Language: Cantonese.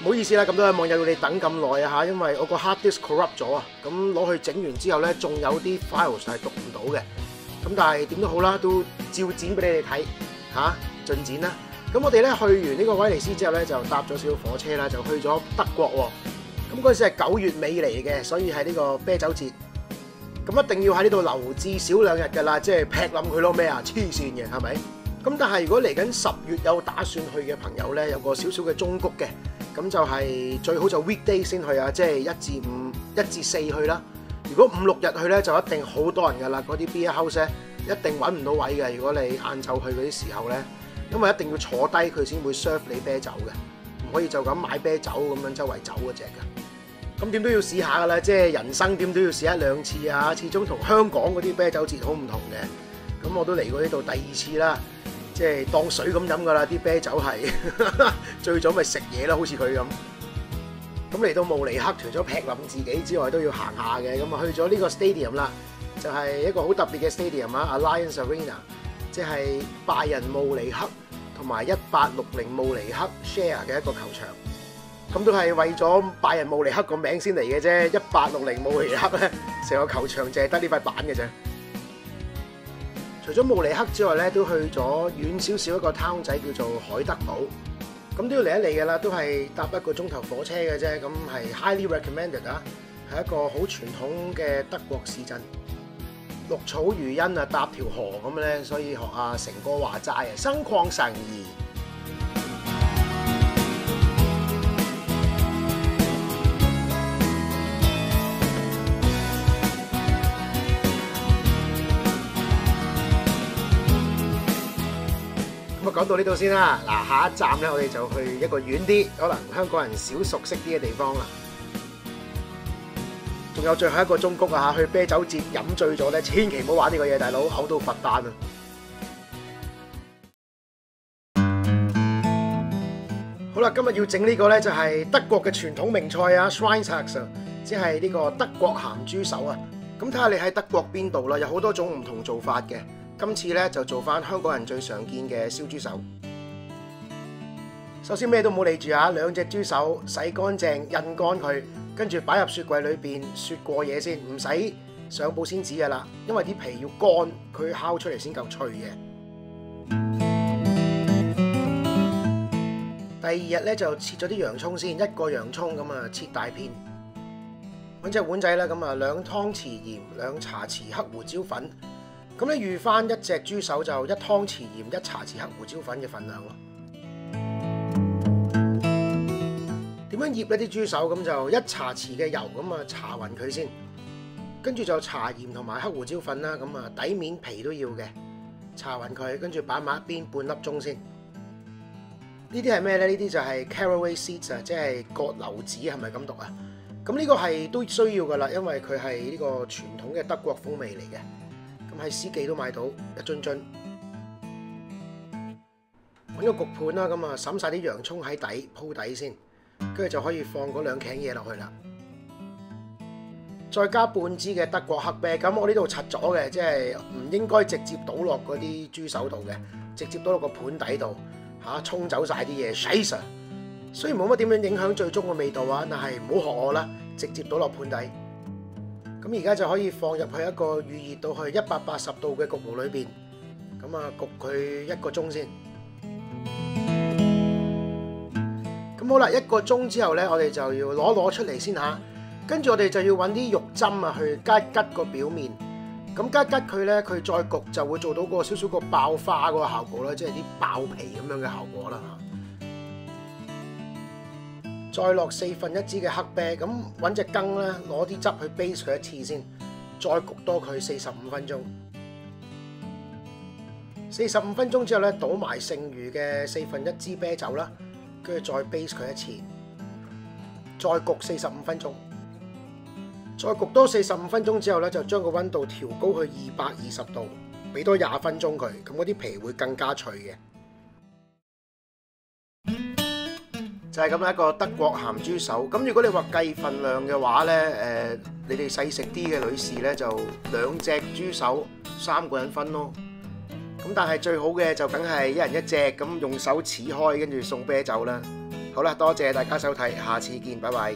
唔好意思啦，咁多位網友要你等咁耐啊嚇，因為我個 hard disk corrupt 咗啊，咁攞去整完之後咧，仲有啲 files 係讀唔到嘅，咁但係點都好啦，都照剪俾你哋睇嚇，進展啦。咁我哋咧去完呢個威尼斯之後咧，就搭咗小火車啦，就去咗德國喎。咁嗰陣時係9月尾嚟嘅，所以係呢個啤酒節，咁一定要喺呢度留至少2日㗎啦，即係劈冧佢咯咩啊？黐線嘅係咪？咁但係如果嚟緊10月有打算去嘅朋友咧，有個少少嘅忠告嘅。咁就係最好就 weekday 先去啊，即係1至5、1至4去啦。如果5、6日去咧，就一定好多人㗎啦。嗰啲 beer house 咧一定揾唔到位嘅。如果你晏晝去嗰啲時候咧，因為一定要坐低佢先會 serve 你啤酒嘅，唔可以就咁買啤酒咁樣周圍走嗰隻嘅。咁點都要試下㗎啦，即係人生點都要試1、2次啊。始終同香港嗰啲啤酒節好唔同嘅。咁我都嚟過呢度第2次啦。即係當水咁飲㗎啦，啲啤酒係最早咪食嘢啦，好似佢咁。咁嚟到慕尼黑，除咗劈冧自己之外，都要行下嘅。咁啊去咗呢個 stadium 啦，就係一個好特別嘅 stadium 啊 ，Alliance Arena， 即係拜仁慕尼黑同埋1860慕尼黑 share 嘅一個球場。咁都係為咗拜仁慕尼黑個名先嚟嘅啫。1860慕尼黑咧，成個球場淨係得呢塊板嘅啫。除咗慕尼黑之外咧，都去咗遠少少一個 town 仔叫做海德堡，咁都要嚟一嚟嘅啦，都係搭1個鐘頭火車嘅啫，咁係 highly recommended 啊，係一個好傳統嘅德國市鎮，綠草如茵啊，搭條河咁咧，所以學阿成哥話齋啊，心曠神怡。講到呢度先啦，嗱，下一站咧，我哋就去一個遠啲，可能香港人少熟悉啲嘅地方啦。仲有最後一個忠告啊，去啤酒節飲醉咗咧，千祈唔好玩呢個嘢，大佬嘔到罰單啊！好啦，今日要整呢個咧就係德國嘅傳統名菜啊 Schweinshaxe， 即係呢個德國鹹豬手啊。咁睇下你喺德國邊度啦，有好多種唔同做法嘅。今次咧就做翻香港人最常見嘅燒豬手。首先咩都冇理住啊，2隻豬手洗乾淨，印乾佢，跟住擺入雪櫃裏邊雪過夜先，唔使上保鮮紙噶啦，因為啲皮要乾，佢烤出嚟先夠脆嘅。第2日咧就切咗啲洋葱先，1個洋葱咁啊切大片，揾隻碗仔啦，咁啊2湯匙鹽，2茶匙黑胡椒粉。咁你預翻1隻豬手就1湯匙鹽1茶匙黑胡椒粉嘅份量咯。點樣醃呢啲豬手？咁就1茶匙嘅油咁啊搽勻佢先，跟住就搽鹽同埋黑胡椒粉啦。咁啊底面皮都要嘅，搽勻佢，跟住擺埋一邊半粒鐘先。呢啲係咩咧？呢啲就係 caraway seeds 啊，即係葛柳子，係咪咁讀啊？咁呢個係都需要噶啦，因為佢係呢個傳統嘅德國風味嚟嘅。喺司記都買到一樽樽，揾個焗盤啦，咁啊揼晒啲洋葱喺底鋪底先，跟住就可以放嗰2鉸嘢落去啦。再加半支嘅德國黑啤，咁我呢度拆咗嘅，即係唔應該直接倒落嗰啲豬手度嘅，直接倒落個盤底度嚇，沖走晒啲嘢。Scheiße，雖然冇乜點樣影響最終嘅味道啊，但係唔好學我啦，直接倒落盤底。咁而家就可以放入去一個預熱到去180度嘅焗爐裏邊，咁啊焗佢1個鐘先。咁好啦，1個鐘之後咧，我哋就要攞出嚟先嚇，跟住我哋就要揾啲肉針啊去吉個表面，咁吉佢咧，佢再焗就會做到個少少個爆花嗰個效果啦，即係啲爆皮咁樣嘅效果啦嚇。再落1/4支嘅黑啤，咁揾隻羹咧，攞啲汁去 base 佢一次先，再焗多佢45分鐘。45分鐘之後咧，倒埋剩餘嘅1/4支啤酒啦，跟住再 base 佢一次，再焗45分鐘。再焗多45分鐘之後咧，就將個溫度調高去220度，俾多20分鐘佢，咁嗰啲皮會更加脆嘅。就係咁一個德國鹹豬手。咁如果你話計份量嘅話咧，你哋細食啲嘅女士咧就2隻豬手3個人分咯。咁但係最好嘅就梗係1人1隻咁用手撕開，跟住送啤酒啦好啦，多謝大家收睇，下次見，拜拜。